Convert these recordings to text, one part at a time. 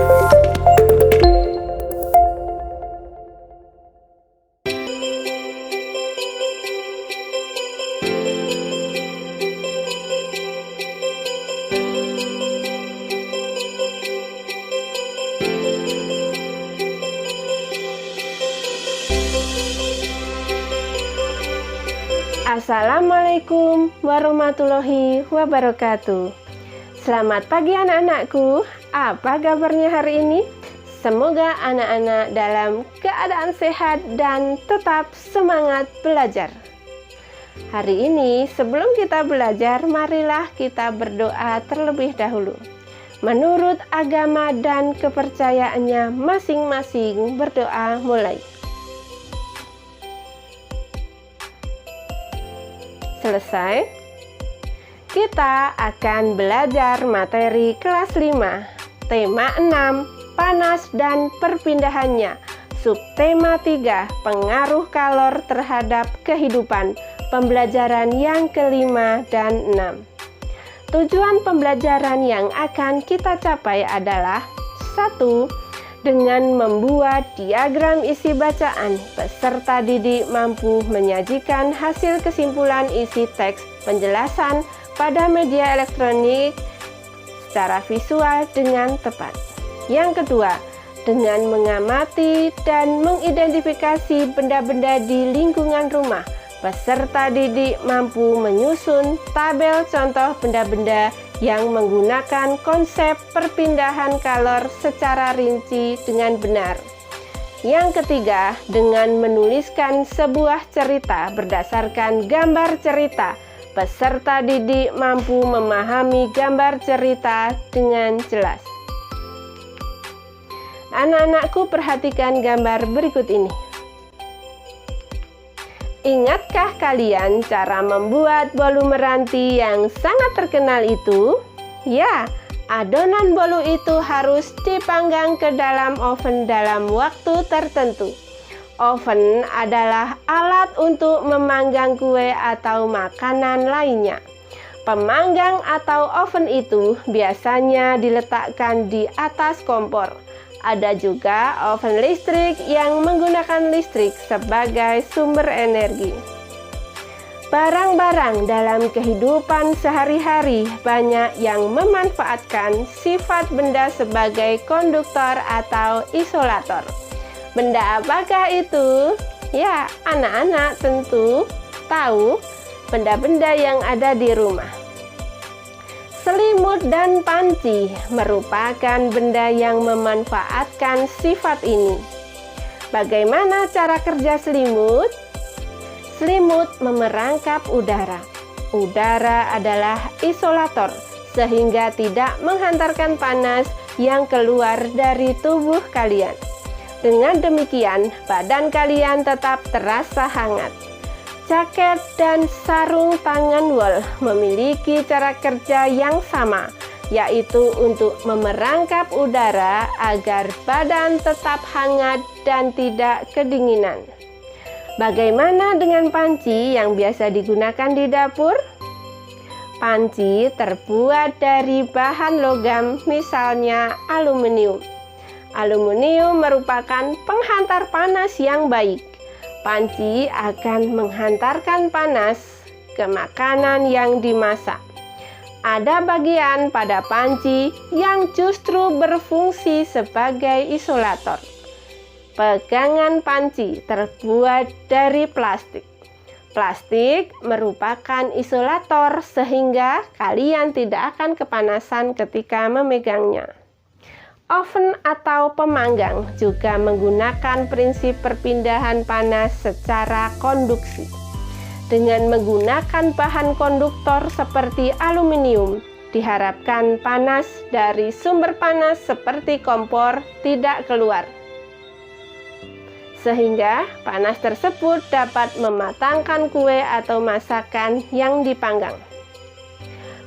Assalamualaikum warahmatullahi wabarakatuh. Selamat pagi anak-anakku. Apa kabarnya hari ini? Semoga anak-anak dalam keadaan sehat dan tetap semangat belajar. Hari ini sebelum kita belajar, marilah kita berdoa terlebih dahulu. Menurut agama dan kepercayaannya masing-masing, berdoa mulai. Selesai, kita akan belajar materi kelas 5, tema 6, panas dan perpindahannya, subtema 3, pengaruh kalor terhadap kehidupan, pembelajaran yang kelima dan 6. Tujuan pembelajaran yang akan kita capai adalah 1. Dengan membuat diagram isi bacaan, peserta didik mampu menyajikan hasil kesimpulan isi teks penjelasan pada media elektronik secara visual dengan tepat. Yang kedua, dengan mengamati dan mengidentifikasi benda-benda di lingkungan rumah, peserta didik mampu menyusun tabel contoh benda-benda yang menggunakan konsep perpindahan kalor secara rinci dengan benar. Yang ketiga, dengan menuliskan sebuah cerita berdasarkan gambar cerita, peserta didik mampu memahami gambar cerita dengan jelas. Anak-anakku, perhatikan gambar berikut ini. Ingatkah kalian cara membuat bolu meranti yang sangat terkenal itu? Ya, adonan bolu itu harus dipanggang ke dalam oven dalam waktu tertentu. Oven adalah alat untuk memanggang kue atau makanan lainnya. Pemanggang atau oven itu biasanya diletakkan di atas kompor. Ada juga oven listrik yang menggunakan listrik sebagai sumber energi. Barang-barang dalam kehidupan sehari-hari banyak yang memanfaatkan sifat benda sebagai konduktor atau isolator. Benda apakah itu? Ya, anak-anak tentu tahu benda-benda yang ada di rumah. Selimut dan panci merupakan benda yang memanfaatkan sifat ini. Bagaimana cara kerja selimut? Selimut memerangkap udara. Udara adalah isolator, sehingga tidak menghantarkan panas yang keluar dari tubuh kalian. Dengan demikian, badan kalian tetap terasa hangat. Jaket dan sarung tangan wol memiliki cara kerja yang sama, yaitu untuk memerangkap udara agar badan tetap hangat dan tidak kedinginan. Bagaimana dengan panci yang biasa digunakan di dapur? Panci terbuat dari bahan logam, misalnya aluminium. Aluminium merupakan penghantar panas yang baik. Panci akan menghantarkan panas ke makanan yang dimasak. Ada bagian pada panci yang justru berfungsi sebagai isolator. Pegangan panci terbuat dari plastik. Plastik merupakan isolator sehingga kalian tidak akan kepanasan ketika memegangnya. Oven atau pemanggang juga menggunakan prinsip perpindahan panas secara konduksi. Dengan menggunakan bahan konduktor seperti aluminium, diharapkan panas dari sumber panas seperti kompor tidak keluar. Sehingga panas tersebut dapat mematangkan kue atau masakan yang dipanggang.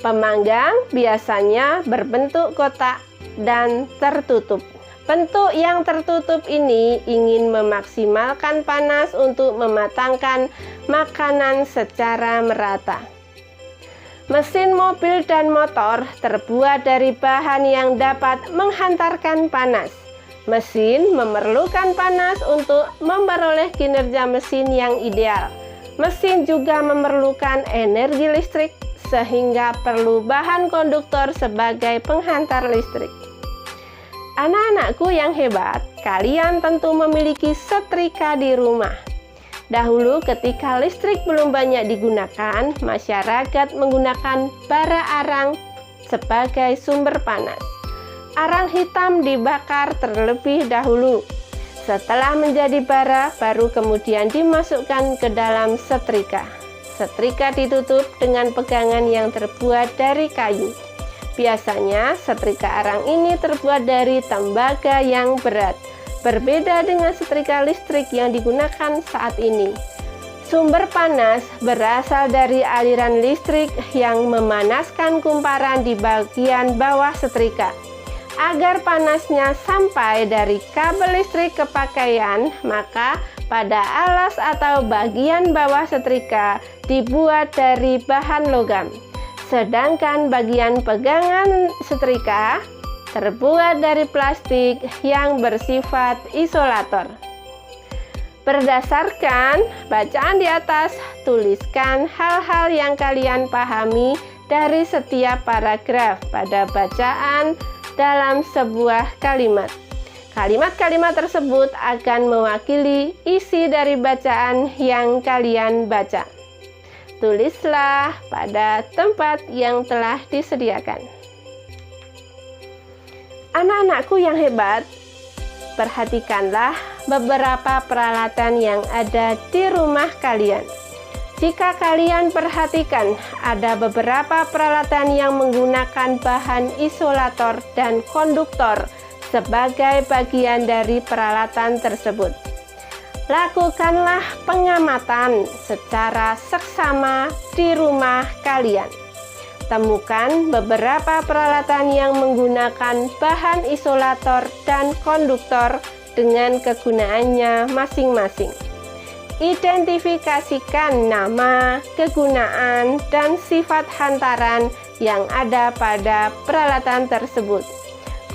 Pemanggang biasanya berbentuk kotak dan tertutup. Bentuk yang tertutup ini ingin memaksimalkan panas untuk mematangkan makanan secara merata. Mesin mobil dan motor terbuat dari bahan yang dapat menghantarkan panas. Mesin memerlukan panas untuk memperoleh kinerja mesin yang ideal. Mesin juga memerlukan energi listrik sehingga perlu bahan konduktor sebagai penghantar listrik. Anak-anakku yang hebat, kalian tentu memiliki setrika di rumah. Dahulu ketika listrik belum banyak digunakan, masyarakat menggunakan bara arang sebagai sumber panas. Arang hitam dibakar terlebih dahulu. Setelah menjadi bara, baru kemudian dimasukkan ke dalam setrika. Setrika ditutup dengan pegangan yang terbuat dari kayu. Biasanya setrika arang ini terbuat dari tembaga yang berat. Berbeda dengan setrika listrik yang digunakan saat ini. Sumber panas berasal dari aliran listrik yang memanaskan kumparan di bagian bawah setrika. Agar panasnya sampai dari kabel listrik ke pakaian, maka pada alas atau bagian bawah setrika dibuat dari bahan logam. Sedangkan bagian pegangan setrika terbuat dari plastik yang bersifat isolator. Berdasarkan bacaan di atas, tuliskan hal-hal yang kalian pahami dari setiap paragraf pada bacaan dalam sebuah kalimat. Kalimat-kalimat tersebut akan mewakili isi dari bacaan yang kalian baca. Tulislah pada tempat yang telah disediakan. Anak-anakku yang hebat, perhatikanlah beberapa peralatan yang ada di rumah kalian. Jika kalian perhatikan, ada beberapa peralatan yang menggunakan bahan isolator dan konduktor sebagai bagian dari peralatan tersebut. Lakukanlah pengamatan secara seksama di rumah kalian. Temukan beberapa peralatan yang menggunakan bahan isolator dan konduktor dengan kegunaannya masing-masing. Identifikasikan nama, kegunaan, dan sifat hantaran yang ada pada peralatan tersebut.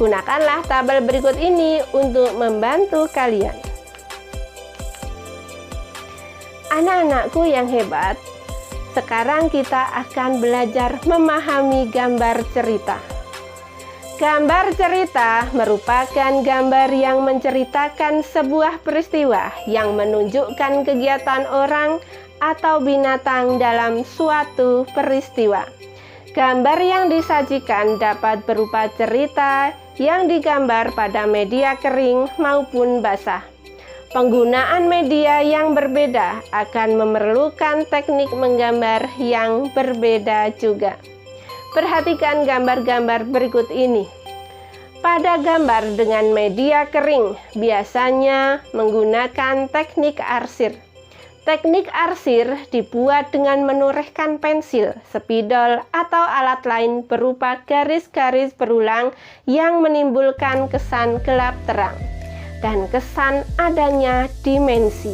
Gunakanlah tabel berikut ini untuk membantu kalian. Anak-anakku yang hebat, sekarang kita akan belajar memahami gambar cerita. Gambar cerita merupakan gambar yang menceritakan sebuah peristiwa yang menunjukkan kegiatan orang atau binatang dalam suatu peristiwa. Gambar yang disajikan dapat berupa cerita yang digambar pada media kering maupun basah. Penggunaan media yang berbeda akan memerlukan teknik menggambar yang berbeda juga. Perhatikan gambar-gambar berikut ini. Pada gambar dengan media kering, biasanya menggunakan teknik arsir. Teknik arsir dibuat dengan menorehkan pensil, spidol, atau alat lain berupa garis-garis berulang yang menimbulkan kesan gelap terang dan kesan adanya dimensi.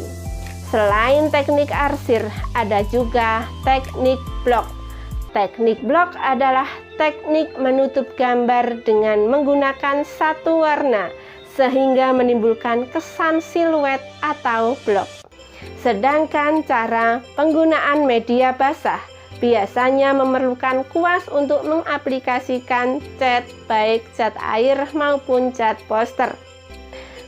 Selain teknik arsir, ada juga teknik blok. Teknik blok adalah teknik menutup gambar dengan menggunakan satu warna sehingga menimbulkan kesan siluet atau blok. Sedangkan cara penggunaan media basah biasanya memerlukan kuas untuk mengaplikasikan cat, baik cat air maupun cat poster.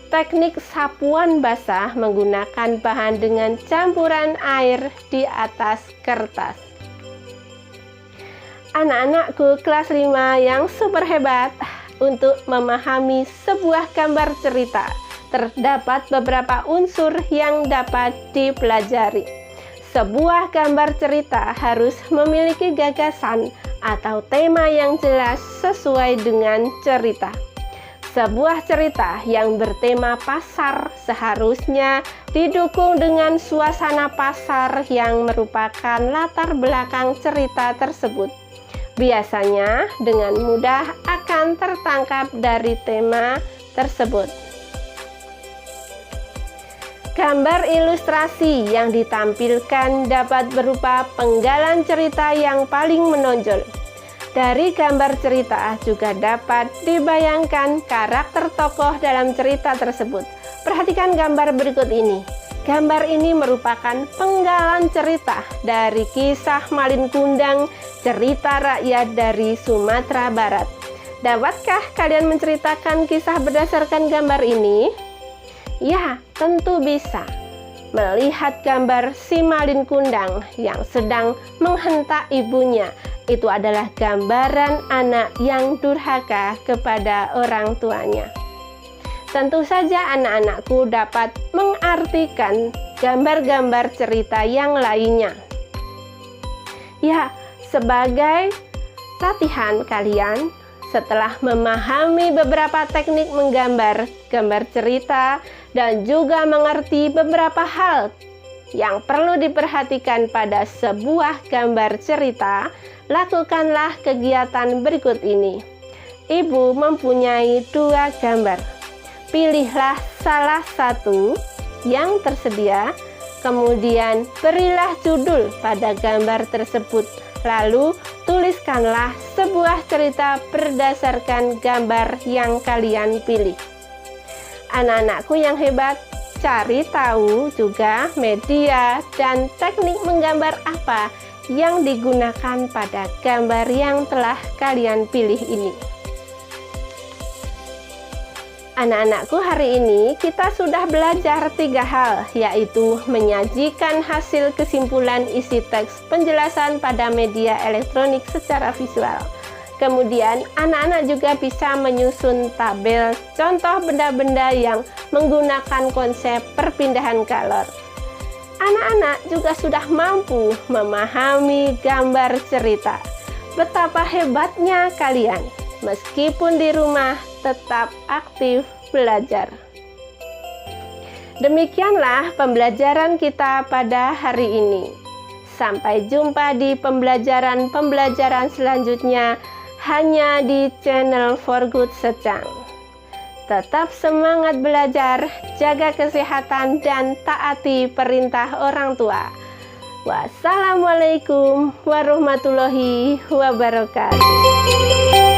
Teknik sapuan basah menggunakan bahan dengan campuran air di atas kertas. Anak-anakku kelas 5 yang super hebat, untuk memahami sebuah gambar cerita, terdapat beberapa unsur yang dapat dipelajari. Sebuah gambar cerita harus memiliki gagasan atau tema yang jelas sesuai dengan cerita. Sebuah cerita yang bertema pasar seharusnya didukung dengan suasana pasar yang merupakan latar belakang cerita tersebut. Biasanya dengan mudah akan tertangkap dari tema tersebut. Gambar ilustrasi yang ditampilkan dapat berupa penggalan cerita yang paling menonjol. Dari gambar cerita juga dapat dibayangkan karakter tokoh dalam cerita tersebut. Perhatikan gambar berikut ini. Gambar ini merupakan penggalan cerita dari kisah Malin Kundang, cerita rakyat dari Sumatera Barat. Dapatkah kalian menceritakan kisah berdasarkan gambar ini? Ya, tentu bisa. Melihat gambar si Malin Kundang yang sedang menghentak ibunya, itu adalah gambaran anak yang durhaka kepada orang tuanya. Tentu saja anak-anakku dapat mengartikan gambar-gambar cerita yang lainnya. Ya, sebagai latihan kalian, setelah memahami beberapa teknik menggambar gambar cerita dan juga mengerti beberapa hal yang perlu diperhatikan pada sebuah gambar cerita, lakukanlah kegiatan berikut ini. Ibu mempunyai 2 gambar. Pilihlah salah satu yang tersedia, kemudian berilah judul pada gambar tersebut. Lalu tuliskanlah sebuah cerita berdasarkan gambar yang kalian pilih. Anak-anakku yang hebat, cari tahu juga media dan teknik menggambar apa yang digunakan pada gambar yang telah kalian pilih ini. Anak-anakku, hari ini kita sudah belajar 3 hal, yaitu menyajikan hasil kesimpulan isi teks penjelasan pada media elektronik secara visual. Kemudian anak-anak juga bisa menyusun tabel contoh benda-benda yang menggunakan konsep perpindahan color. Anak-anak juga sudah mampu memahami gambar cerita. Betapa hebatnya kalian, meskipun di rumah tetap aktif belajar. Demikianlah pembelajaran kita pada hari ini. Sampai jumpa di pembelajaran selanjutnya hanya di channel For Good Secang. Tetap semangat belajar, jaga kesehatan dan taati perintah orang tua. Wassalamualaikum warahmatullahi wabarakatuh.